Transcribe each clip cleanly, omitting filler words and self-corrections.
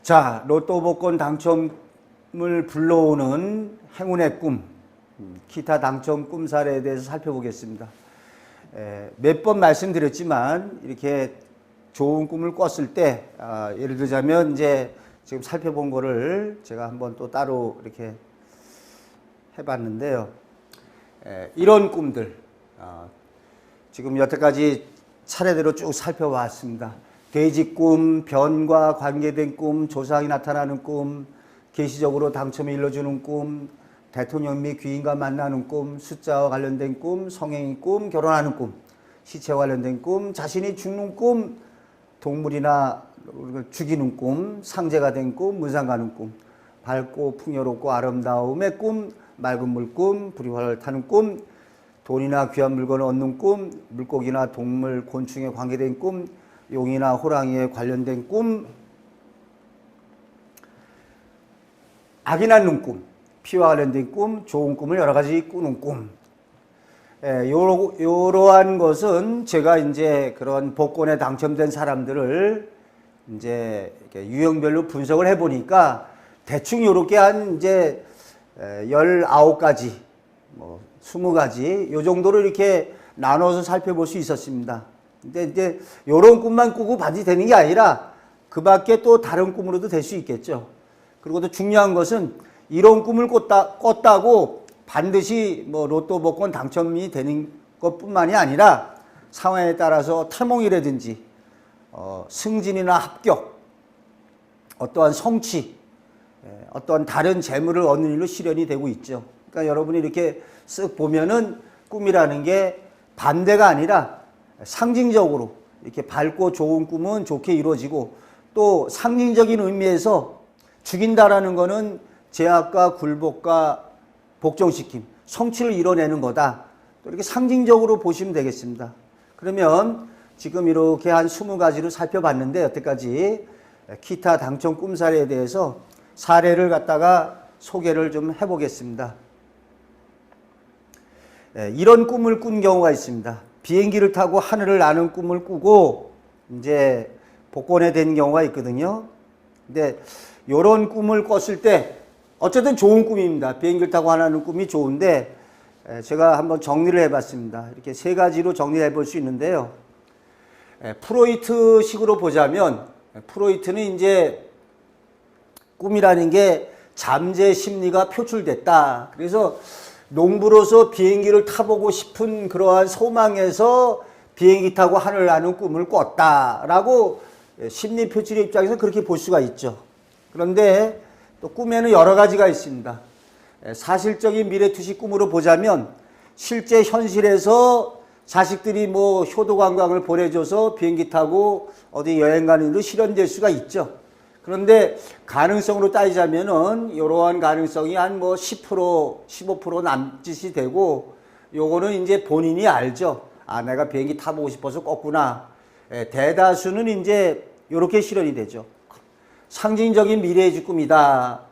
자, 로또 복권 당첨을 불러오는 행운의 꿈, 기타 당첨 꿈 사례에 대해서 살펴보겠습니다. 몇 번 말씀드렸지만 이렇게 좋은 꿈을 꿨을 때, 예를 들자면 이제 지금 살펴본 거를 제가 한번 또 따로 이렇게 해봤는데요. 이런 꿈들, 지금 여태까지 차례대로 쭉 살펴봤습니다. 돼지 꿈, 변과 관계된 꿈, 조상이 나타나는 꿈, 계시적으로 당첨을 일러주는 꿈, 대통령 및 귀인과 만나는 꿈, 숫자와 관련된 꿈, 성행의 꿈, 결혼하는 꿈, 시체와 관련된 꿈, 자신이 죽는 꿈, 동물이나 죽이는 꿈, 상제가 된 꿈, 문상 가는 꿈, 밝고 풍요롭고 아름다움의 꿈, 맑은 물 꿈, 불이 활활 타는 꿈, 돈이나 귀한 물건을 얻는 꿈, 물고기나 동물, 곤충에 관계된 꿈, 용이나 호랑이에 관련된 꿈, 악이 낳는 꿈, 피와 관련된 꿈, 좋은 꿈을 여러 가지 꾸는 꿈. 요러한 것은 제가 이제 그런 복권에 당첨된 사람들을 이제 유형별로 분석을 해보니까 대충 요렇게 한 이제 19가지, 20가지, 요 정도로 이렇게 나눠서 살펴볼 수 있었습니다. 근데 이제 요런 꿈만 꾸고 반드시 되는 게 아니라 그 밖에 또 다른 꿈으로도 될 수 있겠죠. 그리고 또 중요한 것은 이런 꿈을 꿨다고 반드시 로또 복권 당첨이 되는 것뿐만이 아니라 상황에 따라서 탈몽이라든지 승진이나 합격, 어떠한 성취, 어떠한 다른 재물을 얻는 일로 실현이 되고 있죠. 그러니까 여러분이 이렇게 쓱 보면은 꿈이라는 게 반대가 아니라 상징적으로 이렇게 밝고 좋은 꿈은 좋게 이루어지고, 또 상징적인 의미에서 죽인다라는 거는 제약과 굴복과 복종시킴, 성취를 이뤄내는 거다. 또 이렇게 상징적으로 보시면 되겠습니다. 그러면 지금 이렇게 한 20가지로 살펴봤는데, 여태까지 기타 당첨 꿈 사례에 대해서 사례를 갖다가 소개를 좀 해보겠습니다. 이런 꿈을 꾼 경우가 있습니다. 비행기를 타고 하늘을 나는 꿈을 꾸고 이제 복권에 된 경우가 있거든요. 근데 이런 꿈을 꿨을 때 어쨌든 좋은 꿈입니다. 비행기를 타고 하는 꿈이 좋은데, 제가 한번 정리를 해봤습니다. 이렇게 3가지로 정리해 볼 수 있는데요. 프로이트식으로 보자면, 프로이트는 이제 꿈이라는 게 잠재 심리가 표출됐다. 그래서 농부로서 비행기를 타보고 싶은 그러한 소망에서 비행기 타고 하늘을 나는 꿈을 꿨다라고 심리 표출의 입장에서 그렇게 볼 수가 있죠. 그런데 또 꿈에는 여러 가지가 있습니다. 사실적인 미래투시 꿈으로 보자면 실제 현실에서 자식들이 효도 관광을 보내줘서 비행기 타고 어디 여행 가는 일로 실현될 수가 있죠. 그런데 가능성으로 따지자면은 이러한 가능성이 한 10%, 15% 남짓이 되고, 요거는 이제 본인이 알죠. 내가 비행기 타보고 싶어서 꿨구나. 대다수는 이제 요렇게 실현이 되죠. 상징적인 미래의 꿈이다.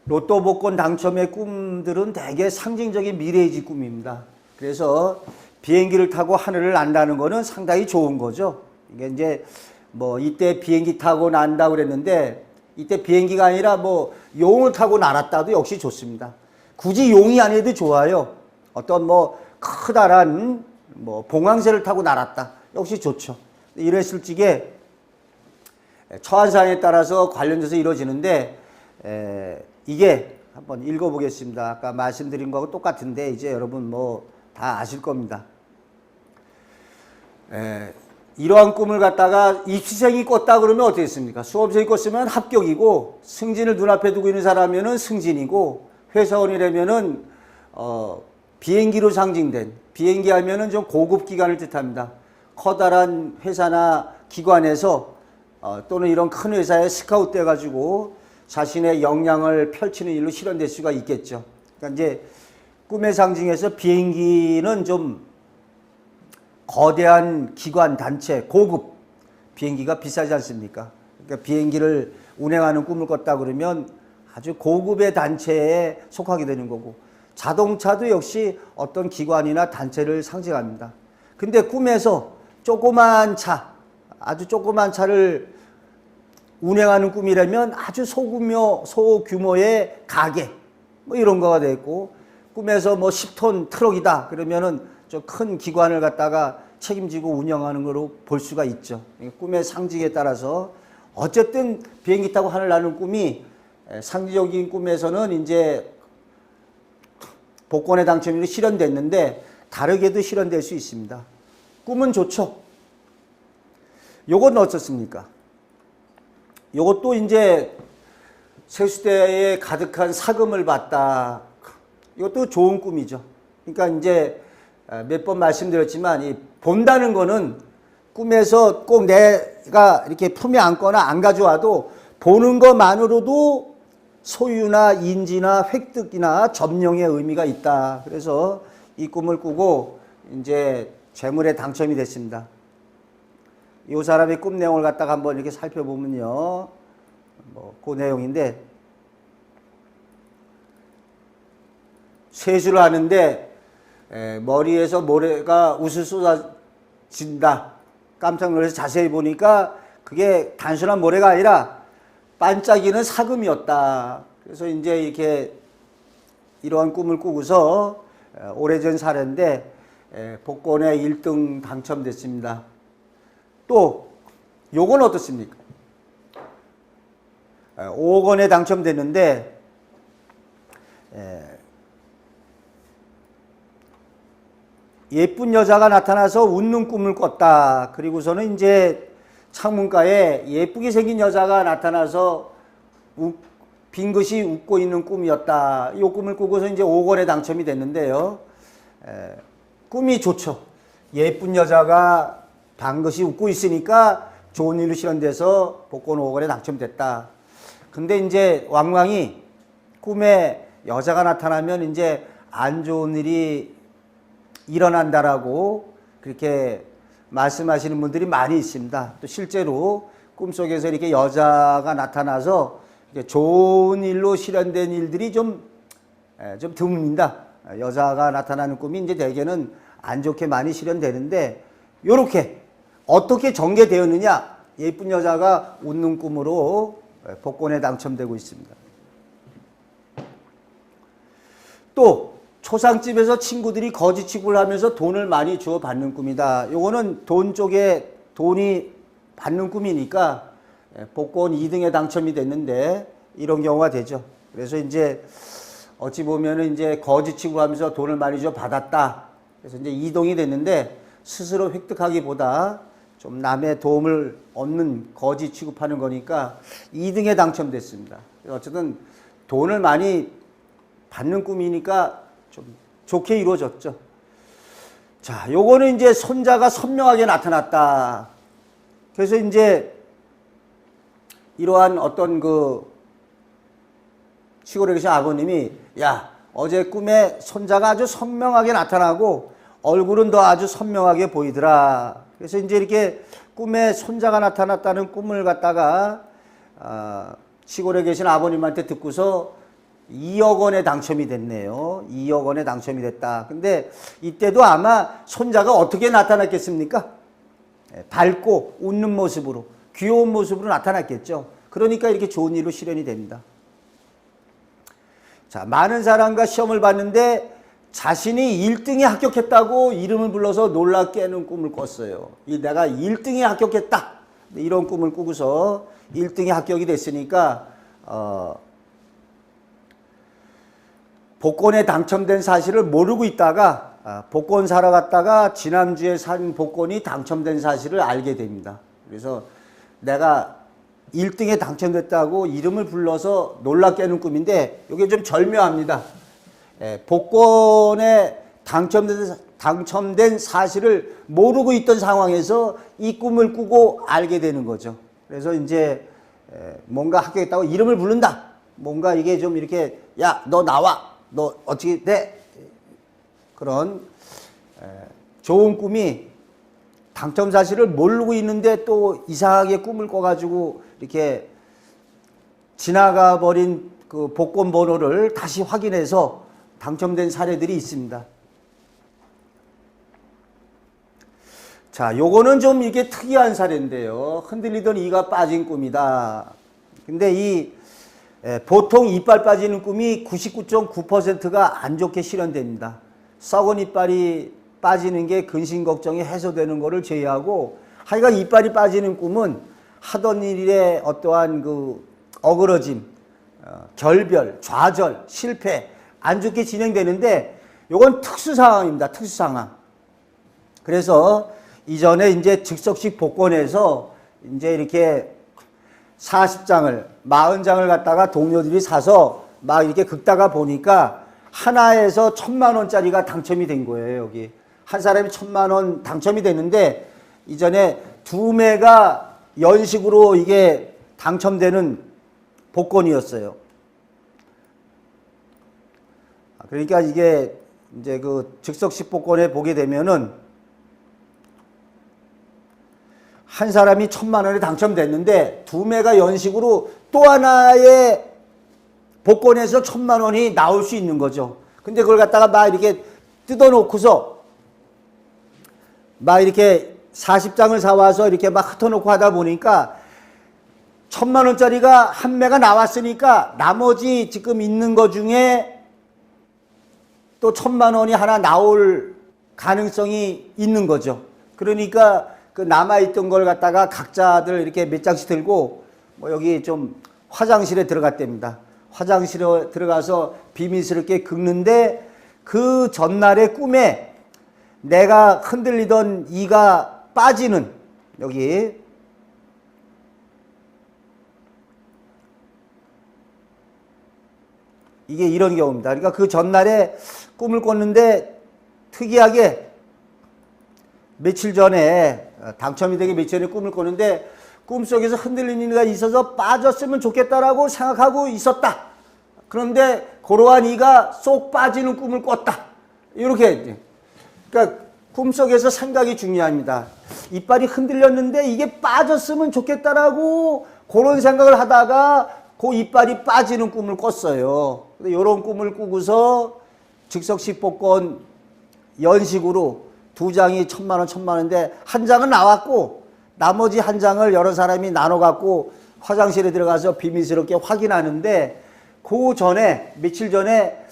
로또 복권 당첨의 꿈들은 대개 상징적인 미래의 꿈입니다. 그래서 비행기를 타고 하늘을 난다는 거는 상당히 좋은 거죠. 이게 이제 이때 비행기 타고 난다고 그랬는데, 이때 비행기가 아니라 용을 타고 날았다도 역시 좋습니다. 굳이 용이 아니어도 좋아요. 어떤 커다란 봉황새를 타고 날았다. 역시 좋죠. 이랬을 적에 처한상에 따라서 관련돼서 이루어지는데, 이게 한번 읽어보겠습니다. 아까 말씀드린 거하고 똑같은데 이제 여러분 다 아실 겁니다. 이러한 꿈을 갖다가 입시생이 꿨다 그러면 어떻겠습니까? 수험생이 꿨으면 합격이고, 승진을 눈앞에 두고 있는 사람이면 승진이고, 회사원이라면은 비행기로 상징된, 비행기 하면은 좀 고급 기관을 뜻합니다. 커다란 회사나 기관에서 또는 이런 큰 회사에 스카우트 돼가지고 자신의 역량을 펼치는 일로 실현될 수가 있겠죠. 그러니까 이제 꿈의 상징에서 비행기는 좀 거대한 기관, 단체, 고급, 비행기가 비싸지 않습니까? 그러니까 비행기를 운행하는 꿈을 꿨다 그러면 아주 고급의 단체에 속하게 되는 거고, 자동차도 역시 어떤 기관이나 단체를 상징합니다. 근데 꿈에서 조그만 차, 아주 조그만 차를 운행하는 꿈이라면 아주 소규모의 가게 뭐 이런 거가 됐고, 꿈에서 뭐 10톤 트럭이다 그러면은 좀 큰 기관을 갖다가 책임지고 운영하는 거로 볼 수가 있죠. 꿈의 상징에 따라서 어쨌든 비행기 타고 하늘 나는 꿈이 상징적인 꿈에서는 이제 복권의 당첨이 실현됐는데 다르게도 실현될 수 있습니다. 꿈은 좋죠. 요건 어떻습니까? 요것도 이제 세수대에 가득한 사금을 봤다. 이것도 좋은 꿈이죠. 그러니까 이제 몇 번 말씀드렸지만 이 본다는 거는 꿈에서 꼭 내가 이렇게 품에 안거나 안 가져와도 보는 것만으로도 소유나 인지나 획득이나 점령의 의미가 있다. 그래서 이 꿈을 꾸고 이제 재물에 당첨이 됐습니다. 이 사람의 꿈 내용을 갖다가 한번 이렇게 살펴보면요. 뭐 그 내용인데, 세수를 하는데 머리에서 모래가 우슬 쏟아진다. 깜짝 놀라서 자세히 보니까 그게 단순한 모래가 아니라 반짝이는 사금이었다. 그래서 이제 이렇게 이러한 꿈을 꾸고서 오래전 사례인데 복권에 1등 당첨됐습니다. 또 요건 어떻습니까? 5억 원에 당첨됐는데 예쁜 여자가 나타나서 웃는 꿈을 꿨다. 그리고서는 이제 창문가에 예쁘게 생긴 여자가 나타나서 빙긋이 웃고 있는 꿈이었다. 이 꿈을 꾸고서 이제 5억 원에 당첨이 됐는데요. 꿈이 좋죠. 예쁜 여자가 방긋이 웃고 있으니까 좋은 일로 실현돼서 복권 5억 원에 당첨됐다. 근데 이제 왕왕이 꿈에 여자가 나타나면 이제 안 좋은 일이 일어난다라고 그렇게 말씀하시는 분들이 많이 있습니다. 또 실제로 꿈속에서 이렇게 여자가 나타나서 이렇게 좋은 일로 실현된 일들이 좀 드뭅니다. 여자가 나타나는 꿈이 이제 대개는 안 좋게 많이 실현되는데, 요렇게 어떻게 전개되었느냐? 예쁜 여자가 웃는 꿈으로 복권에 당첨되고 있습니다. 또 초상집에서 친구들이 거지 취급을 하면서 돈을 많이 주어 받는 꿈이다. 요거는 돈 쪽에 돈이 받는 꿈이니까 복권 2등에 당첨이 됐는데 이런 경우가 되죠. 그래서 이제 어찌 보면은 이제 거지 취급하면서 돈을 많이 주어 받았다. 그래서 이제 2등이 됐는데 스스로 획득하기보다 좀 남의 도움을 얻는 거지 취급하는 거니까 2등에 당첨됐습니다. 어쨌든 돈을 많이 받는 꿈이니까 좀 좋게 이루어졌죠. 자, 요거는 이제 손자가 선명하게 나타났다. 그래서 이제 이러한 어떤 그 시골에 계신 아버님이, 야, 어제 꿈에 손자가 아주 선명하게 나타나고 얼굴은 더 아주 선명하게 보이더라. 그래서 이제 이렇게 꿈에 손자가 나타났다는 꿈을 갖다가 시골에 계신 아버님한테 듣고서 2억 원에 당첨이 됐네요. 2억 원에 당첨이 됐다. 근데 이때도 아마 손자가 어떻게 나타났겠습니까? 밝고 웃는 모습으로, 귀여운 모습으로 나타났겠죠. 그러니까 이렇게 좋은 일로 실현이 됩니다. 자, 많은 사람과 시험을 봤는데 자신이 1등에 합격했다고 이름을 불러서 놀라 깨는 꿈을 꿨어요. 내가 1등에 합격했다. 이런 꿈을 꾸고서 1등에 합격이 됐으니까 복권에 당첨된 사실을 모르고 있다가 복권 사러 갔다가 지난주에 산 복권이 당첨된 사실을 알게 됩니다. 그래서 내가 1등에 당첨됐다고 이름을 불러서 놀라 깨는 꿈인데 이게 좀 절묘합니다. 복권에 당첨된 사실을 모르고 있던 상황에서 이 꿈을 꾸고 알게 되는 거죠. 그래서 이제 뭔가 합격했다고 이름을 부른다. 뭔가 이게 좀 이렇게, 야, 너 나와. 너 어떻게 돼? 그런 좋은 꿈이 당첨 사실을 모르고 있는데 또 이상하게 꿈을 꿔가지고 이렇게 지나가 버린 그 복권 번호를 다시 확인해서 당첨된 사례들이 있습니다. 자, 요거는 좀 이게 특이한 사례인데요. 흔들리던 이가 빠진 꿈이다. 근데 보통 이빨 빠지는 꿈이 99.9%가 안 좋게 실현됩니다. 썩은 이빨이 빠지는 게 근심 걱정이 해소되는 거를 제외하고, 하여간 이빨이 빠지는 꿈은 하던 일에 어떠한 그 어그러짐, 결별, 좌절, 실패, 안 좋게 진행되는데, 요건 특수 상황입니다. 특수 상황. 그래서 이전에 이제 즉석식 복권에서 이제 이렇게 40장을, 40장을 갖다가 동료들이 사서 막 이렇게 긁다가 보니까 하나에서 1,000,000원짜리가 당첨이 된 거예요, 여기. 한 사람이 1,000,000원 당첨이 됐는데, 이전에 2매가 연식으로 이게 당첨되는 복권이었어요. 그러니까 이게 이제 그 즉석식 복권에 보게 되면은 한 사람이 1,000,000원에 당첨됐는데 2매가 연식으로 또 하나의 복권에서 1,000,000원이 나올 수 있는 거죠. 근데 그걸 갖다가 막 이렇게 뜯어놓고서 막 이렇게 40장을 사와서 이렇게 막 흩어놓고 하다 보니까 1,000,000원짜리가 한 매가 나왔으니까 나머지 지금 있는 거 중에 또 1,000,000원이 하나 나올 가능성이 있는 거죠. 그러니까 그 남아있던 걸 갖다가 각자들 이렇게 몇 장씩 들고 뭐 여기 좀 화장실에 들어갔답니다. 화장실에 들어가서 비밀스럽게 긁는데 그 전날의 꿈에 내가 흔들리던 이가 빠지는, 여기 이게 이런 경우입니다. 그러니까 그 전날에 꿈을 꿨는데 특이하게 며칠 전에 당첨이 되기 며칠 전에 꿈을 꿨는데 꿈속에서 흔들리는 이가 있어서 빠졌으면 좋겠다라고 생각하고 있었다. 그런데 그러한 이가 쏙 빠지는 꿈을 꿨다. 이렇게. 그러니까 꿈속에서 생각이 중요합니다. 이빨이 흔들렸는데 이게 빠졌으면 좋겠다라고 그런 생각을 하다가 그 이빨이 빠지는 꿈을 꿨어요. 이런 꿈을 꾸고서 즉석식 복권 연식으로 2장이 1,000,000원, 1,000,000원인데 한 장은 나왔고 나머지 한 장을 여러 사람이 나눠 갖고 화장실에 들어가서 비밀스럽게 확인하는데, 그 전에 며칠 전에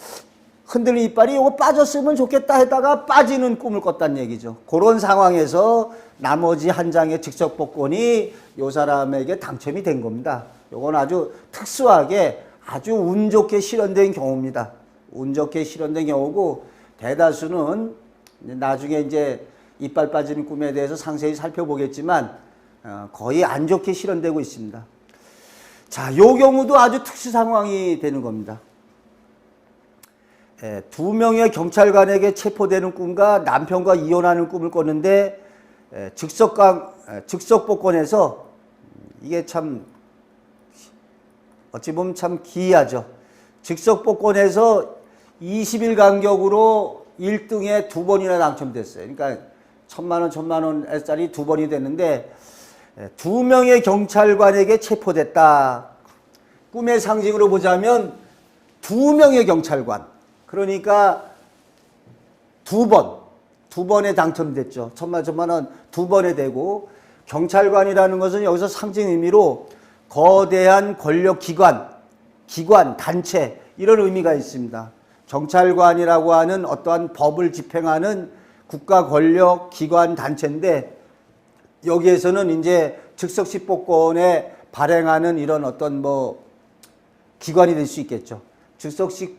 흔들린 이빨이 이거 빠졌으면 좋겠다 했다가 빠지는 꿈을 꿨다는 얘기죠. 그런 상황에서 나머지 한 장의 즉석 복권이 이 사람에게 당첨이 된 겁니다. 이건 아주 특수하게 아주 운 좋게 실현된 경우입니다. 운 좋게 실현된 경우고, 대다수는 나중에 이제 이빨 빠지는 꿈에 대해서 상세히 살펴보겠지만 거의 안 좋게 실현되고 있습니다. 자, 요 경우도 아주 특수 상황이 되는 겁니다. 2명의 경찰관에게 체포되는 꿈과 남편과 이혼하는 꿈을 꿨는데 즉석 복권에서, 이게 참 어찌 보면 참 기이하죠. 즉석 복권에서 20일 간격으로 1등에 2번이나 당첨됐어요. 그러니까 1,000,000원, 1,000,000원짜리 2번이 됐는데 2명의 경찰관에게 체포됐다. 꿈의 상징으로 보자면 2명의 경찰관. 그러니까 2번에 당첨됐죠. 1,000,000원, 1,000,000원 2번에 되고, 경찰관이라는 것은 여기서 상징 의미로 거대한 권력 기관, 단체, 이런 의미가 있습니다. 경찰관이라고 하는 어떠한 법을 집행하는 국가 권력 기관 단체인데, 여기에서는 이제 즉석식 복권에 발행하는 이런 어떤 뭐 기관이 될 수 있겠죠. 즉석식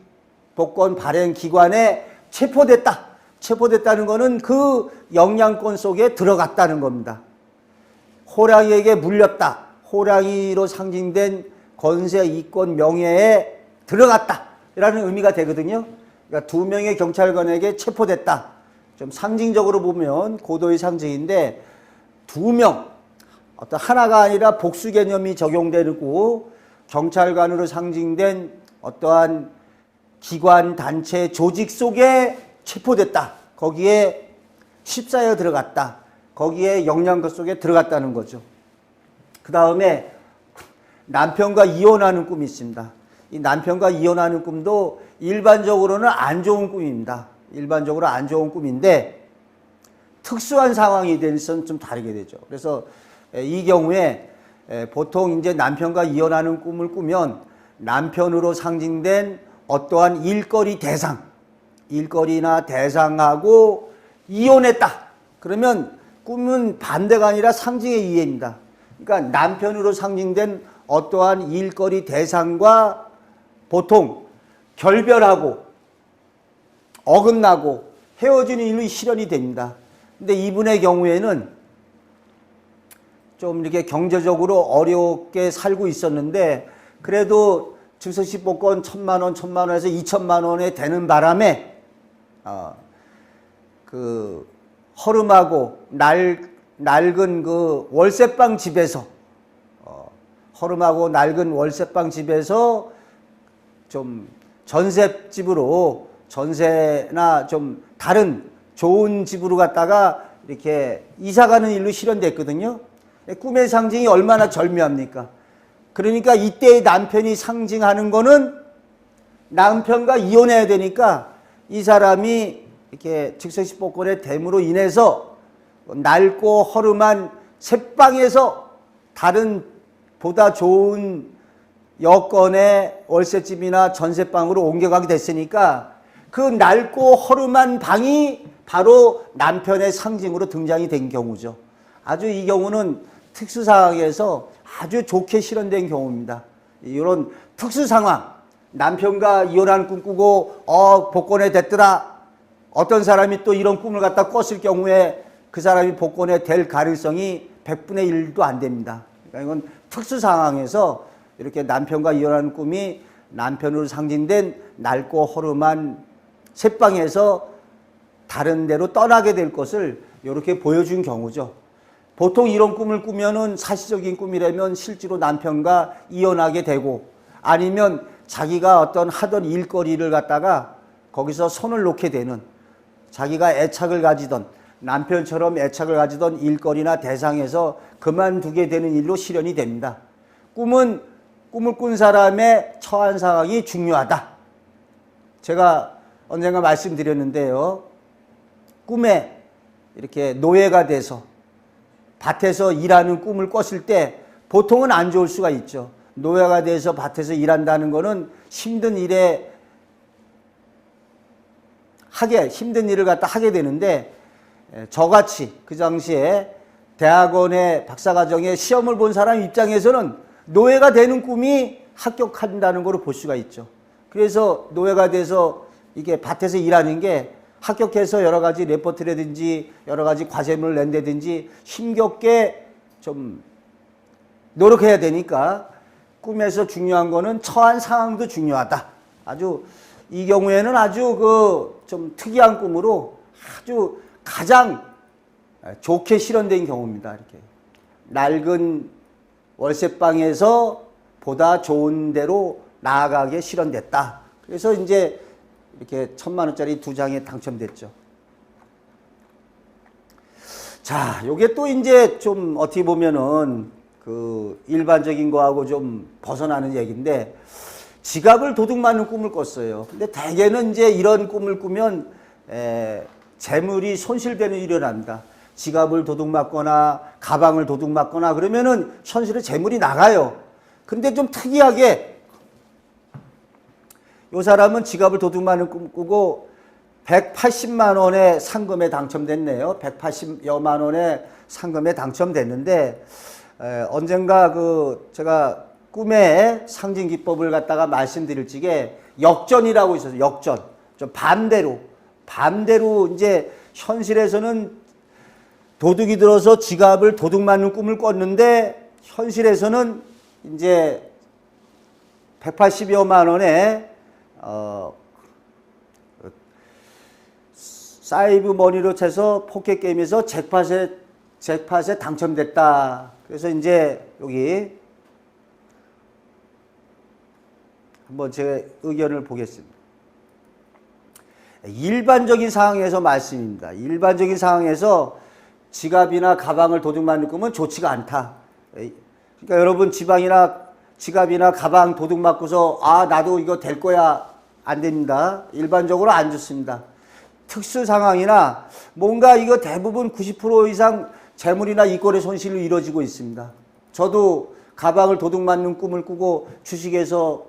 복권 발행 기관에 체포됐다는 것은 그 영향권 속에 들어갔다는 겁니다. 호랑이에게 물렸다. 호랑이로 상징된 권세, 이권, 명예에 들어갔다 라는 의미가 되거든요. 그러니까 2명의 경찰관에게 체포됐다. 좀 상징적으로 보면 고도의 상징인데, 2명, 어떤 하나가 아니라 복수 개념이 적용되고, 경찰관으로 상징된 어떠한 기관, 단체, 조직 속에 체포됐다. 거기에 휩싸여 들어갔다. 거기에 영향권 속에 들어갔다는 거죠. 그 다음에 남편과 이혼하는 꿈이 있습니다. 이 남편과 이혼하는 꿈도 일반적으로는 안 좋은 꿈입니다. 일반적으로 안 좋은 꿈인데, 특수한 상황이 되서는 좀 다르게 되죠. 그래서 이 경우에 보통 이제 남편과 이혼하는 꿈을 꾸면 남편으로 상징된 어떠한 일거리 대상, 일거리나 대상하고 이혼했다. 그러면 꿈은 반대가 아니라 상징의 이해입니다. 그러니까 남편으로 상징된 어떠한 일거리 대상과 보통 결별하고 어긋나고 헤어지는 일로 실현이 됩니다. 근데 이분의 경우에는 좀 이렇게 경제적으로 어렵게 살고 있었는데 그래도 증서시 복권 1,000만 원에서 2,000만 원에 되는 바람에 그 허름하고 낡은 그 월세방 집에서 허름하고 낡은 월세방 집에서 좀 전셋집으로 전세나 좀 다른 좋은 집으로 갔다가 이렇게 이사가는 일로 실현됐거든요. 꿈의 상징이 얼마나 절묘합니까? 그러니까 이때의 남편이 상징하는 거는 남편과 이혼해야 되니까 이 사람이 이렇게 즉석시 복권의 됨으로 인해서 낡고 허름한 새방에서 다른 보다 좋은 여건의 월세집이나 전세방으로 옮겨가게 됐으니까 그 낡고 허름한 방이 바로 남편의 상징으로 등장이 된 경우죠. 아주 이 경우는 특수 상황에서 아주 좋게 실현된 경우입니다. 이런 특수 상황, 남편과 이혼하는 꿈 꾸고 복권에 됐더라. 어떤 사람이 또 이런 꿈을 갖다 꿨을 경우에 그 사람이 복권에 될 가능성이 100분의 1도 안 됩니다. 그러니까 이건 특수 상황에서 이렇게 남편과 이혼하는 꿈이 남편으로 상징된 낡고 허름한 새방에서 다른 데로 떠나게 될 것을 이렇게 보여준 경우죠. 보통 이런 꿈을 꾸면은 사실적인 꿈이라면 실제로 남편과 이혼하게 되고 아니면 자기가 어떤 하던 일거리를 갖다가 거기서 손을 놓게 되는 자기가 애착을 가지던 남편처럼 애착을 가지던 일거리나 대상에서 그만두게 되는 일로 실현이 됩니다. 꿈은 꿈을 꾼 사람의 처한 상황이 중요하다. 제가 언젠가 말씀드렸는데요. 꿈에 이렇게 노예가 돼서 밭에서 일하는 꿈을 꿨을 때 보통은 안 좋을 수가 있죠. 노예가 돼서 밭에서 일한다는 거는 힘든 일을 갖다 하게 되는데 저같이 그 당시에 대학원의 박사과정에 시험을 본 사람 입장에서는 노예가 되는 꿈이 합격한다는 걸 볼 수가 있죠. 그래서 노예가 돼서 이게 밭에서 일하는 게 합격해서 여러 가지 레포트라든지 여러 가지 과제물을 낸다든지 힘겹게 좀 노력해야 되니까 꿈에서 중요한 거는 처한 상황도 중요하다. 아주 이 경우에는 아주 좀 특이한 꿈으로 아주 가장 좋게 실현된 경우입니다. 이렇게 낡은 월세방에서 보다 좋은 데로 나아가게 실현됐다. 그래서 이제 이렇게 1,000만 원짜리 2장에 당첨됐죠. 자, 요게 또 이제 좀 어떻게 보면은 그 일반적인 거하고 좀 벗어나는 얘기인데 지갑을 도둑맞는 꿈을 꿨어요. 근데 대개는 이제 이런 꿈을 꾸면 재물이 손실되는 일이 일어납니다. 지갑을 도둑맞거나 가방을 도둑맞거나 그러면은 현실에 재물이 나가요. 근데 좀 특이하게 이 사람은 지갑을 도둑맞는 꿈 꾸고 180만 원의 상금에 당첨됐네요. 180여만 원의 상금에 당첨됐는데 언젠가 제가 꿈의 상징 기법을 갖다가 말씀드릴 적에 역전이라고 있어서 역전. 좀 반대로 이제 현실에서는 도둑이 들어서 지갑을 도둑맞는 꿈을 꿨는데 현실에서는 이제 180여만 원의 사이브 머니로 쳐서 포켓 게임에서 잭팟에 당첨됐다. 그래서 이제 여기 한번 제 의견을 보겠습니다. 일반적인 상황에서 말씀입니다. 일반적인 상황에서 지갑이나 가방을 도둑맞는 꿈은 좋지가 않다. 그러니까 여러분 지갑이나 가방 도둑맞고서 나도 이거 될 거야 안 됩니다. 일반적으로 안 좋습니다. 특수 상황이나 뭔가 이거 대부분 90% 이상 재물이나 이권의 손실로 이루어지고 있습니다. 저도 가방을 도둑 맞는 꿈을 꾸고 주식에서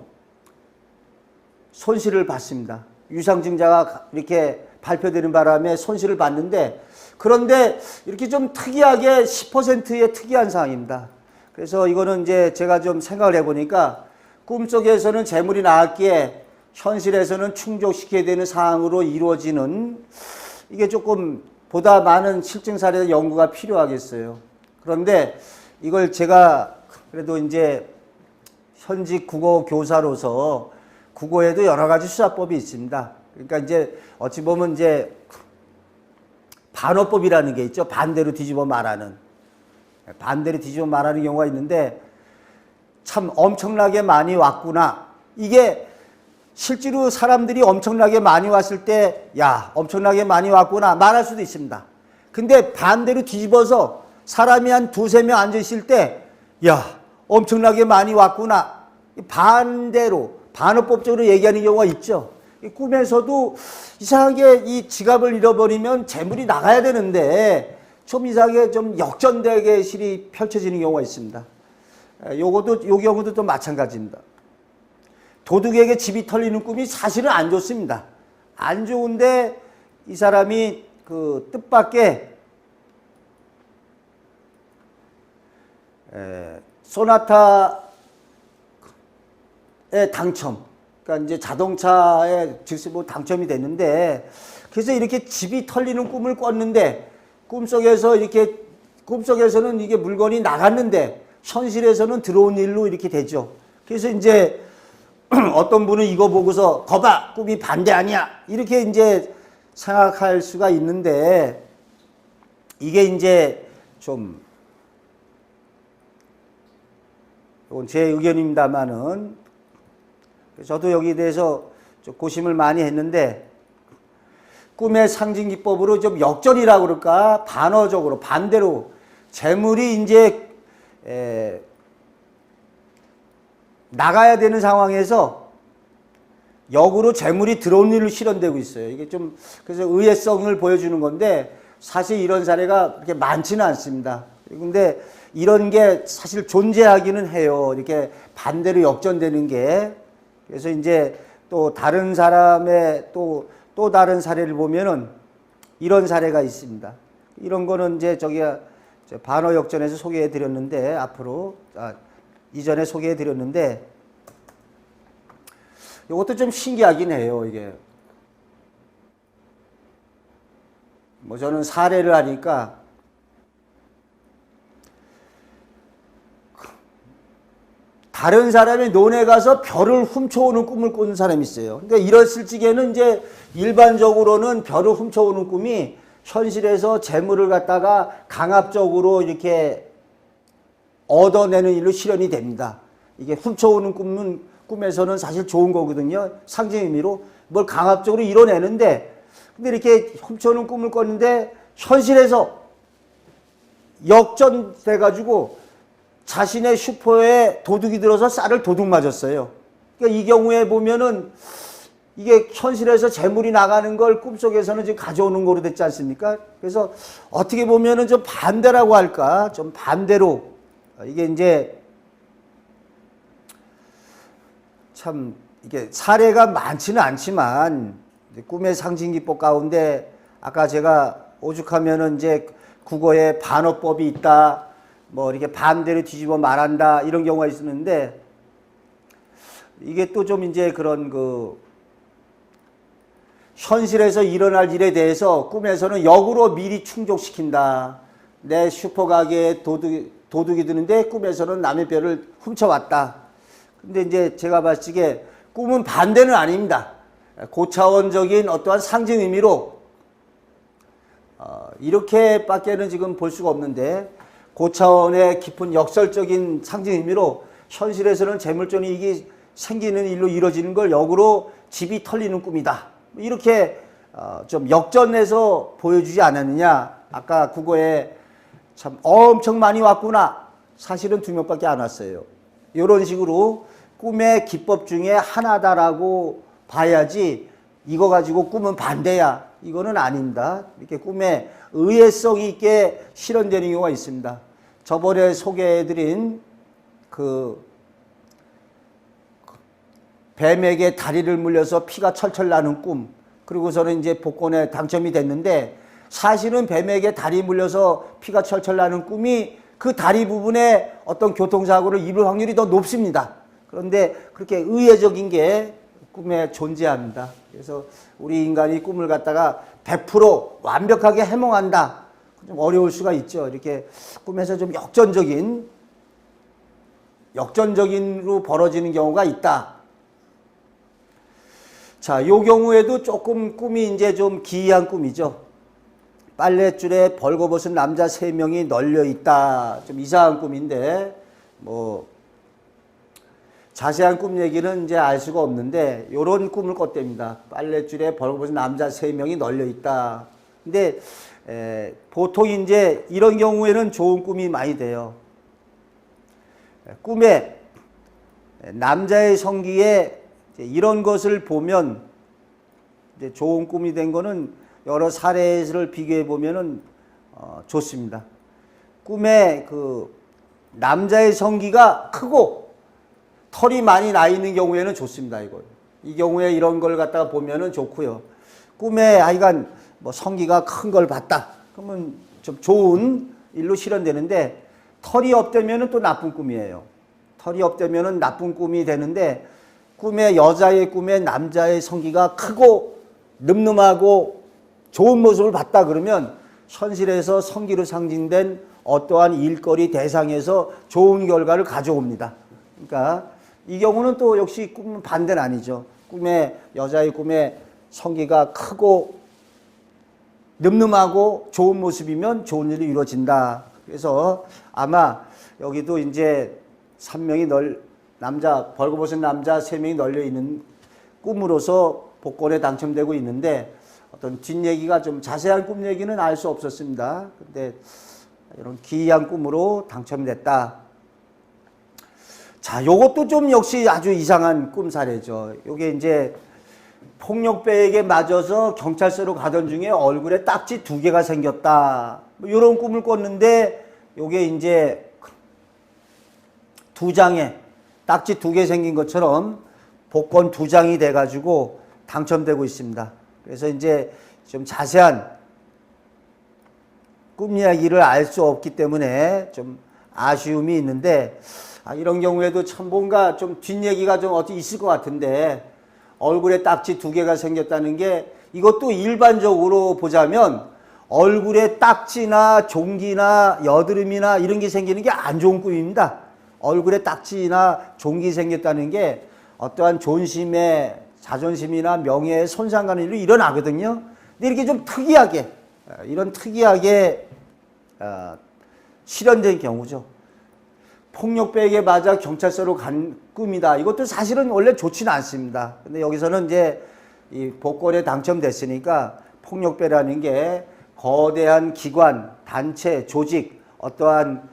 손실을 봤습니다. 유상증자가 이렇게 발표되는 바람에 손실을 봤는데, 그런데 이렇게 좀 특이하게 10%의 특이한 상황입니다. 그래서 이거는 이제 제가 좀 생각을 해보니까 꿈속에서는 재물이 나왔기에 현실에서는 충족시켜야 되는 상황으로 이루어지는, 이게 조금 보다 많은 실증 사례 연구가 필요하겠어요. 그런데 이걸 제가 그래도 이제 현직 국어 교사로서 국어에도 여러 가지 수사법이 있습니다. 그러니까 이제 어찌 보면 이제 반어법이라는 게 있죠. 반대로 뒤집어 말하는. 반대로 뒤집어 말하는 경우가 있는데, 참 엄청나게 많이 왔구나. 이게 실제로 사람들이 엄청나게 많이 왔을 때, 야, 엄청나게 많이 왔구나 말할 수도 있습니다. 근데 반대로 뒤집어서 사람이 한 두세 명 앉아있을 때, 야, 엄청나게 많이 왔구나. 반대로, 반어법적으로 얘기하는 경우가 있죠. 꿈에서도 이상하게 이 지갑을 잃어버리면 재물이 나가야 되는데 좀 이상하게 좀 역전되게 실이 펼쳐지는 경우가 있습니다. 요 경우도 또 마찬가지입니다. 도둑에게 집이 털리는 꿈이 사실은 안 좋습니다. 안 좋은데 이 사람이 그 뜻밖의 소나타의 당첨, 그러니까 이제 자동차에 즉시 뭐 당첨이 됐는데, 그래서 이렇게 집이 털리는 꿈을 꿨는데, 꿈속에서는 이게 물건이 나갔는데 현실에서는 들어온 일로 이렇게 되죠. 그래서 이제 어떤 분은 이거 보고서 거봐, 꿈이 반대 아니야, 이렇게 이제 생각할 수가 있는데, 이게 이제 좀 이건 제 의견입니다만은, 저도 여기에 대해서 좀 고심을 많이 했는데, 꿈의 상징기법으로 좀 역전이라고 그럴까, 반어적으로 반대로 재물이 이제 나가야 되는 상황에서 역으로 재물이 들어온 일로 실현되고 있어요. 이게 좀 그래서 의외성을 보여주는 건데, 사실 이런 사례가 그렇게 많지는 않습니다. 근데 이런 게 사실 존재하기는 해요. 이렇게 반대로 역전되는 게. 그래서 이제 또 다른 사람의 또 다른 사례를 보면은 이런 사례가 있습니다. 이런 거는 이제 반어 역전에서 소개해 드렸는데, 이전에 소개해 드렸는데, 이것도 좀 신기하긴 해요, 이게. 뭐 저는 사례를 하니까 다른 사람의 논에 가서 별을 훔쳐오는 꿈을 꾸는 사람이 있어요. 그러니까 이랬을 적에는 이제 일반적으로는 별을 훔쳐오는 꿈이 현실에서 재물을 갖다가 강압적으로 이렇게 얻어내는 일로 실현이 됩니다. 이게 훔쳐오는 꿈에서는 사실 좋은 거거든요. 상징 의미로 뭘 강압적으로 이뤄내는데, 근데 이렇게 훔쳐오는 꿈을 꿨는데 현실에서 역전돼가지고 자신의 슈퍼에 도둑이 들어서 쌀을 도둑 맞았어요. 그러니까 이 경우에 보면은 이게 현실에서 재물이 나가는 걸 꿈속에서는 지금 가져오는 거로 됐지 않습니까? 그래서 어떻게 보면은 좀 반대라고 할까? 좀 반대로. 이게 이제 참 이게 사례가 많지는 않지만 꿈의 상징기법 가운데 아까 제가 오죽하면은 이제 국어에 반어법이 있다, 뭐 이렇게 반대로 뒤집어 말한다, 이런 경우가 있었는데, 이게 또 좀 이제 그런 현실에서 일어날 일에 대해서 꿈에서는 역으로 미리 충족시킨다. 내 슈퍼 가게에 도둑이 드는데 꿈에서는 남의 뼈를 훔쳐왔다. 근데 이제 제가 봤을 때 꿈은 반대는 아닙니다. 고차원적인 어떠한 상징 의미로 이렇게밖에는 지금 볼 수가 없는데, 고차원의 깊은 역설적인 상징 의미로 현실에서는 재물적이익이 생기는 일로 이루어지는 걸 역으로 집이 털리는 꿈이다. 이렇게 좀 역전해서 보여주지 않았느냐. 아까 국어에 참 엄청 많이 왔구나. 사실은 2명밖에 안 왔어요. 이런 식으로 꿈의 기법 중에 하나다라고 봐야지, 이거 가지고 꿈은 반대야. 이거는 아닙니다. 이렇게 꿈에 의외성 있게 실현되는 경우가 있습니다. 저번에 소개해드린 그 뱀에게 다리를 물려서 피가 철철 나는 꿈, 그리고서는 이제 복권에 당첨이 됐는데, 사실은 뱀에게 다리 물려서 피가 철철 나는 꿈이 그 다리 부분에 어떤 교통사고를 입을 확률이 더 높습니다. 그런데 그렇게 의외적인 게 꿈에 존재합니다. 그래서 우리 인간이 꿈을 갖다가 100% 완벽하게 해몽한다, 좀 어려울 수가 있죠. 이렇게 꿈에서 좀 역전적인으로 벌어지는 경우가 있다. 자, 요 경우에도 조금 꿈이 이제 좀 기이한 꿈이죠. 빨랫줄에 벌거벗은 남자 3명이 널려 있다. 좀 이상한 꿈인데, 뭐 자세한 꿈 얘기는 이제 알 수가 없는데, 요런 꿈을 꿨답니다. 빨랫줄에 벌거벗은 남자 3명이 널려 있다. 근데 보통 이제 이런 경우에는 좋은 꿈이 많이 돼요. 꿈에 남자의 성기에 이런 것을 보면, 이제 좋은 꿈이 된 거는 여러 사례를 비교해 보면은 좋습니다. 꿈에 그 남자의 성기가 크고 털이 많이 나 있는 경우에는 좋습니다. 이 경우에 이런 걸 갖다가 보면은 좋고요. 꿈에 하여간 뭐 성기가 큰 걸 봤다, 그러면 좀 좋은 일로 실현되는데, 털이 없다면은 또 나쁜 꿈이에요. 털이 없다면은 나쁜 꿈이 되는데, 꿈에 여자의 꿈에 남자의 성기가 크고 늠름하고 좋은 모습을 봤다 그러면 현실에서 성기로 상징된 어떠한 일거리 대상에서 좋은 결과를 가져옵니다. 그러니까 이 경우는 또 역시 꿈은 반대는 아니죠. 꿈에 여자의 꿈에 성기가 크고 늠름하고 좋은 모습이면 좋은 일이 이루어진다. 그래서 아마 여기도 이제 3명이 벌거벗은 남자 3명이 널려 있는 꿈으로서 복권에 당첨되고 있는데, 어떤 뒷얘기가 좀 자세한 꿈 얘기는 알 수 없었습니다. 근데 이런 기이한 꿈으로 당첨됐다. 자, 요것도 좀 역시 아주 이상한 꿈 사례죠. 요게 이제 폭력배에게 맞아서 경찰서로 가던 중에 얼굴에 딱지 2개가 생겼다. 뭐 요런 꿈을 꿨는데, 요게 이제 2장에 딱지 2개 생긴 것처럼 복권 2장이 돼가지고 당첨되고 있습니다. 그래서 이제 좀 자세한 꿈 이야기를 알 수 없기 때문에 좀 아쉬움이 있는데, 이런 경우에도 참 뭔가 좀 뒷얘기가 좀 어디 있을 것 같은데, 얼굴에 딱지 2개가 생겼다는 게, 이것도 일반적으로 보자면 얼굴에 딱지나 종기나 여드름이나 이런 게 생기는 게 안 좋은 꿈입니다. 얼굴에 딱지나 종기 생겼다는 게 어떠한 존심에 자존심이나 명예에 손상 가는 일로 일어나거든요. 근데 이렇게 좀 특이하게, 이런 특이하게 실현된 경우죠. 폭력배에게 맞아 경찰서로 간 꿈이다. 이것도 사실은 원래 좋지는 않습니다. 근데 여기서는 이제 이 복권에 당첨됐으니까 폭력배라는 게 거대한 기관, 단체, 조직, 어떠한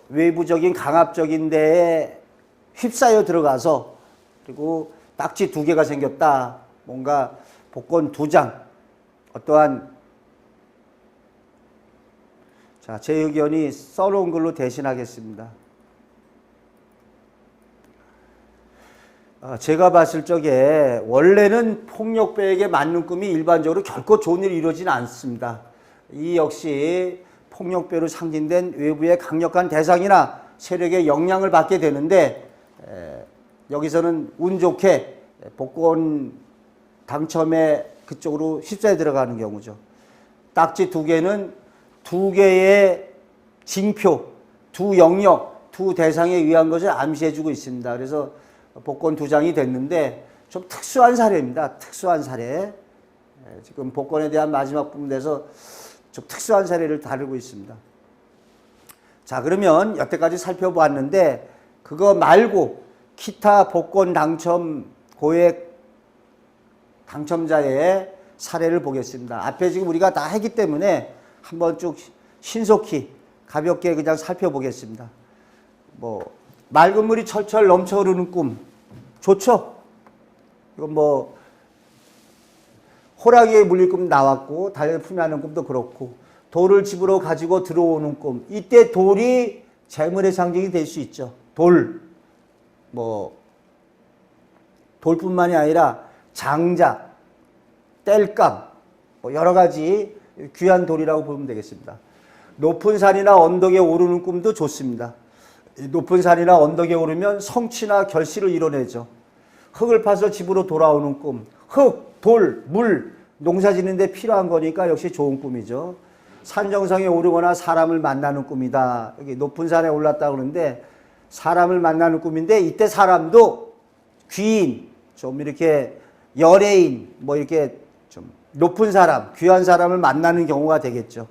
외부적인 강압적인 데에 휩싸여 들어가서, 그리고 딱지 2개가 생겼다. 뭔가 복권 2장, 어떠한, 자, 제 의견이 써놓은 걸로 대신하겠습니다. 제가 봤을 적에 원래는 폭력배에게 맞는 꿈이 일반적으로 결코 좋은 일이 이루어지는 않습니다. 이 역시 폭력배로 상징된 외부의 강력한 대상이나 세력의 영향을 받게 되는데, 여기서는 운 좋게 복권 당첨에 그쪽으로 휩싸여 들어가는 경우죠. 딱지 2개는 2개의 징표, 2 영역, 2 대상에 의한 것을 암시해주고 있습니다. 그래서 복권 2장이 됐는데 좀 특수한 사례입니다. 특수한 사례. 지금 복권에 대한 마지막 부분에서 좀 특수한 사례를 다루고 있습니다. 자, 그러면 여태까지 살펴보았는데, 그거 말고 기타 복권 당첨 고액 당첨자의 사례를 보겠습니다. 앞에 지금 우리가 다 했기 때문에 한번 쭉 신속히 가볍게 그냥 살펴보겠습니다. 뭐 맑은 물이 철철 넘쳐 흐르는 꿈 좋죠? 이건 뭐 호랑이에 물릴 꿈 나왔고, 달걀 품하는 꿈도 그렇고, 돌을 집으로 가지고 들어오는 꿈. 이때 돌이 재물의 상징이 될 수 있죠. 돌, 돌뿐만이 아니라 장작, 땔감, 여러 가지 귀한 돌이라고 보면 되겠습니다. 높은 산이나 언덕에 오르는 꿈도 좋습니다. 높은 산이나 언덕에 오르면 성취나 결실을 이뤄내죠. 흙을 파서 집으로 돌아오는 꿈. 흙, 돌, 물, 농사 짓는 데 필요한 거니까 역시 좋은 꿈이죠. 산 정상에 오르거나 사람을 만나는 꿈이다. 여기 높은 산에 올랐다 그러는데 사람을 만나는 꿈인데, 이때 사람도 귀인, 좀 이렇게 연예인, 이렇게 좀 높은 사람, 귀한 사람을 만나는 경우가 되겠죠.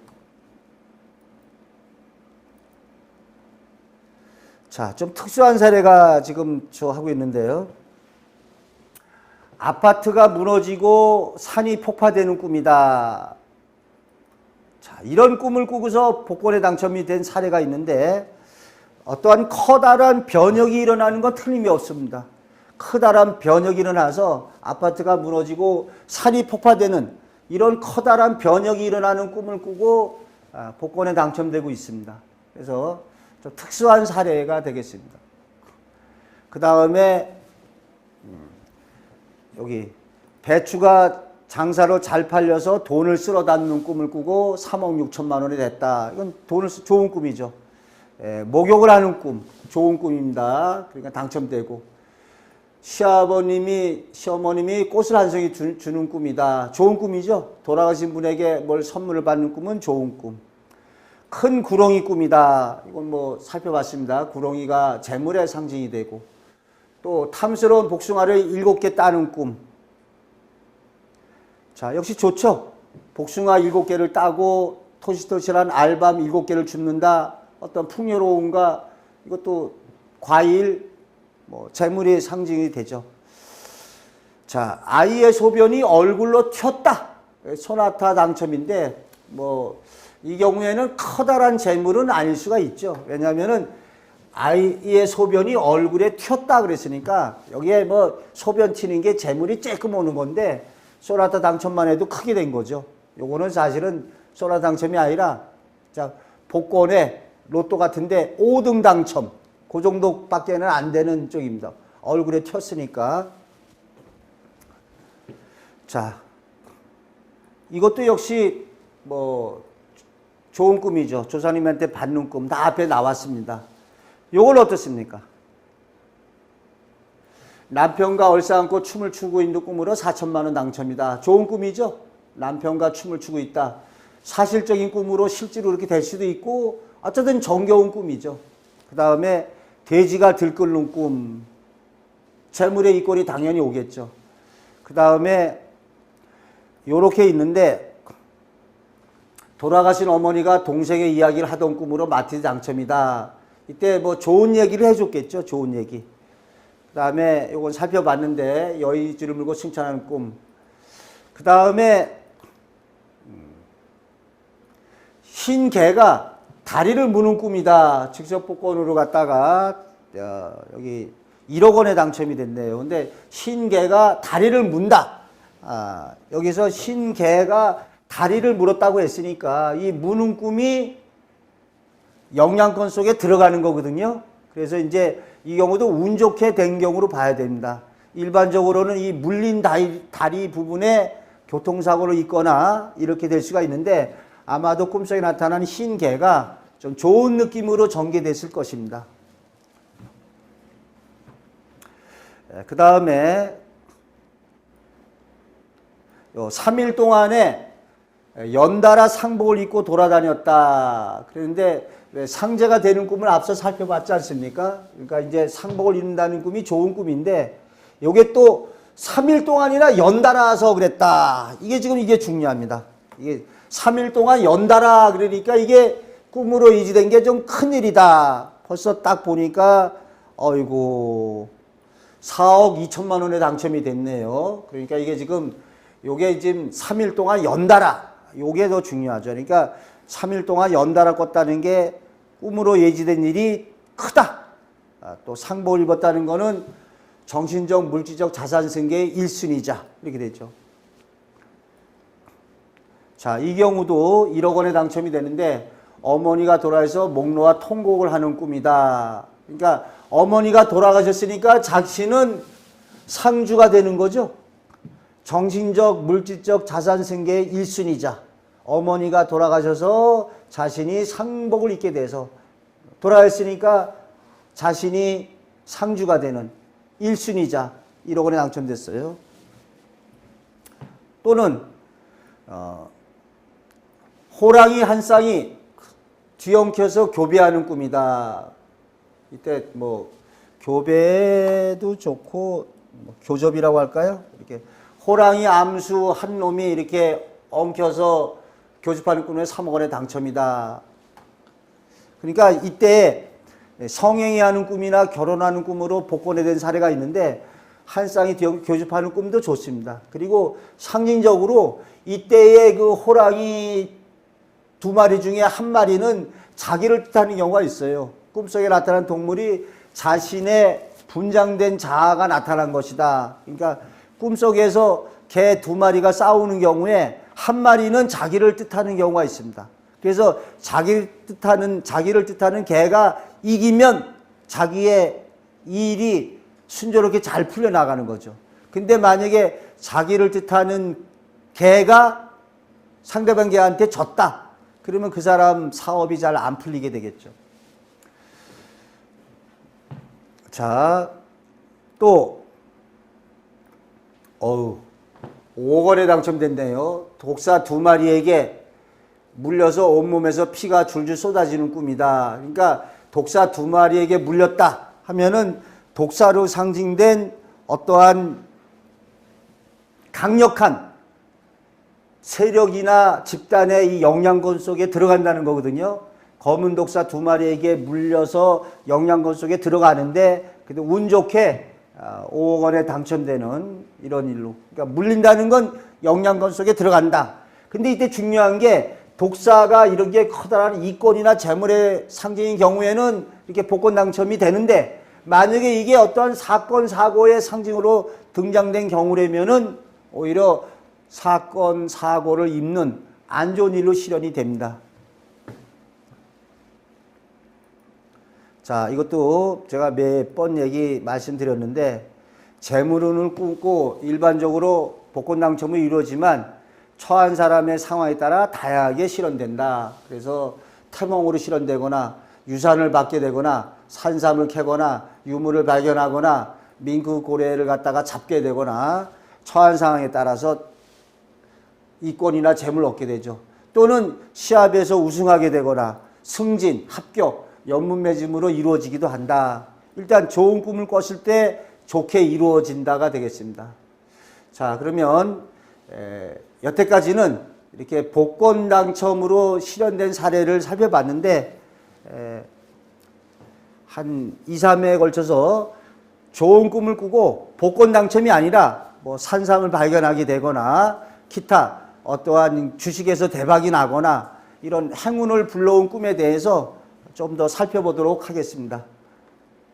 자, 좀 특수한 사례가 지금 저 하고 있는데요. 아파트가 무너지고 산이 폭파되는 꿈이다. 자, 이런 꿈을 꾸고서 복권에 당첨이 된 사례가 있는데, 어떠한 커다란 변혁이 일어나는 건 틀림이 없습니다. 커다란 변혁이 일어나서 아파트가 무너지고 산이 폭파되는 이런 커다란 변혁이 일어나는 꿈을 꾸고 복권에 당첨되고 있습니다. 그래서 좀 특수한 사례가 되겠습니다. 그 다음에 여기 배추가 장사로 잘 팔려서 돈을 쓸어 담는 꿈을 꾸고 3억 6천만 원이 됐다. 이건 좋은 꿈이죠. 목욕을 하는 꿈, 좋은 꿈입니다. 그러니까 당첨되고, 시어머님이 꽃을 한 송이 주는 꿈이다. 좋은 꿈이죠. 돌아가신 분에게 뭘 선물을 받는 꿈은 좋은 꿈. 큰 구렁이 꿈이다. 이건 살펴봤습니다. 구렁이가 재물의 상징이 되고, 또 탐스러운 복숭아를 7개 따는 꿈. 자, 역시 좋죠. 복숭아 7개를 따고 토실토실한 알밤 7개를 줍는다. 어떤 풍요로움과 이것도 과일, 재물의 상징이 되죠. 자, 아이의 소변이 얼굴로 튀었다. 소나타 당첨인데, 이 경우에는 커다란 재물은 아닐 수가 있죠. 왜냐하면은 아이의 소변이 얼굴에 튀었다 그랬으니까, 여기에 소변 튀는 게 재물이 쬐끔 오는 건데, 소나타 당첨만 해도 크게 된 거죠. 요거는 사실은 소나타 당첨이 아니라, 자, 복권에 로또 같은데 5등 당첨, 그 정도밖에는 안 되는 쪽입니다. 얼굴에 튀었으니까. 자, 이것도 역시 좋은 꿈이죠. 조사님한테 받는 꿈 다 앞에 나왔습니다. 요건 어떻습니까? 남편과 얼싸안고 춤을 추고 있는 꿈으로 4천만 원 당첨이다. 좋은 꿈이죠. 남편과 춤을 추고 있다. 사실적인 꿈으로 실제로 그렇게 될 수도 있고, 어쨌든 정겨운 꿈이죠. 그 다음에 돼지가 들끓는 꿈. 재물의 이권이 당연히 오겠죠. 그 다음에 요렇게 있는데, 돌아가신 어머니가 동생의 이야기를 하던 꿈으로 마티즈 당첨이다. 이때 좋은 얘기를 해줬겠죠. 좋은 얘기. 그 다음에 요건 살펴봤는데, 여의주를 물고 칭찬하는 꿈. 그 다음에 흰 개가 다리를 무는 꿈이다. 직접 복권으로 갔다가 여기 1억 원에 당첨이 됐네요. 근데 흰 개가 다리를 문다. 여기서 흰 개가 다리를 물었다고 했으니까 이 무는 꿈이 영양권 속에 들어가는 거거든요. 그래서 이제 이 경우도 운 좋게 된 경우로 봐야 됩니다. 일반적으로는 이 물린 다리 부분에 교통사고를 입거나 이렇게 될 수가 있는데, 아마도 꿈속에 나타난 흰 개가 좀 좋은 느낌으로 전개됐을 것입니다. 그 다음에 3일 동안에 연달아 상복을 입고 돌아다녔다. 그런데 상제가 되는 꿈을 앞서 살펴봤지 않습니까? 그러니까 이제 상복을 입는다는 꿈이 좋은 꿈인데, 이게 또 3일 동안이나 연달아서 그랬다. 이게 중요합니다. 이게 3일 동안 연달아 그러니까 이게 꿈으로 이지된 게 좀 큰일이다. 벌써 딱 보니까 어이고 4억 2천만 원에 당첨이 됐네요. 그러니까 이게 지금 3일 동안 연달아, 요게 더 중요하죠. 그러니까 3일 동안 연달아 꿨다는 게 꿈으로 예지된 일이 크다. 또 상복을 입었다는 거는 정신적, 물질적 자산 승계의 1순위자. 이렇게 되죠. 자, 이 경우도 1억 원에 당첨이 되는데 어머니가 돌아가서 목놓아 통곡을 하는 꿈이다. 그러니까 어머니가 돌아가셨으니까 자신은 상주가 되는 거죠. 정신적, 물질적 자산 생계의 1순위자. 어머니가 돌아가셔서 자신이 상복을 입게 돼서 돌아갔으니까 자신이 상주가 되는 1순위자 1억 원에 당첨됐어요. 또는 호랑이 한 쌍이 뒤엉켜서 교배하는 꿈이다. 이때 뭐 교배도 좋고 교접이라고 할까요? 이렇게 호랑이 암수 한 놈이 이렇게 엉켜서 교집하는 꿈에 3억 원에 당첨이다. 그러니까 이때 성행위 하는 꿈이나 결혼하는 꿈으로 복권에 된 사례가 있는데 한 쌍이 교집하는 꿈도 좋습니다. 그리고 상징적으로 이때의 그 호랑이 2마리 중에 한 마리는 자기를 뜻하는 경우가 있어요. 꿈속에 나타난 동물이 자신의 분장된 자아가 나타난 것이다. 그러니까 꿈속에서 개 2마리가 싸우는 경우에 한 마리는 자기를 뜻하는 경우가 있습니다. 그래서 자기를 뜻하는 개가 이기면 자기의 일이 순조롭게 잘 풀려나가는 거죠. 근데 만약에 자기를 뜻하는 개가 상대방 개한테 졌다. 그러면 그 사람 사업이 잘 안 풀리게 되겠죠. 자, 또 5억 원에 당첨된대요. 독사 2마리에게 물려서 온몸에서 피가 줄줄 쏟아지는 꿈이다. 그러니까 독사 2마리에게 물렸다 하면은 독사로 상징된 어떠한 강력한 세력이나 집단의 이 영양권 속에 들어간다는 거거든요. 검은 독사 2마리에게 물려서 영양권 속에 들어가는데 그래도 운 좋게 5억 원에 당첨되는 이런 일로. 그러니까 물린다는 건 영양권 속에 들어간다. 근데 이때 중요한 게 독사가 이런 게 커다란 이권이나 재물의 상징인 경우에는 이렇게 복권 당첨이 되는데 만약에 이게 어떠한 사건, 사고의 상징으로 등장된 경우라면은 오히려 사건, 사고를 입는 안 좋은 일로 실현이 됩니다. 자, 이것도 제가 몇 번 말씀드렸는데 재물운을 꿈고 일반적으로 복권 당첨이 이루어지만 처한 사람의 상황에 따라 다양하게 실현된다. 그래서 태몽으로 실현되거나 유산을 받게 되거나 산삼을 캐거나 유물을 발견하거나 밍크 고래를 갖다가 잡게 되거나 처한 상황에 따라서 이권이나 재물을 얻게 되죠. 또는 시합에서 우승하게 되거나 승진, 합격, 연문매짐으로 이루어지기도 한다. 일단 좋은 꿈을 꿨을 때 좋게 이루어진다가 되겠습니다. 자, 그러면 여태까지는 이렇게 복권 당첨으로 실현된 사례를 살펴봤는데 한 2, 3회에 걸쳐서 좋은 꿈을 꾸고 복권 당첨이 아니라 뭐 산삼을 발견하게 되거나 기타 어떠한 주식에서 대박이 나거나 이런 행운을 불러온 꿈에 대해서 좀 더 살펴보도록 하겠습니다.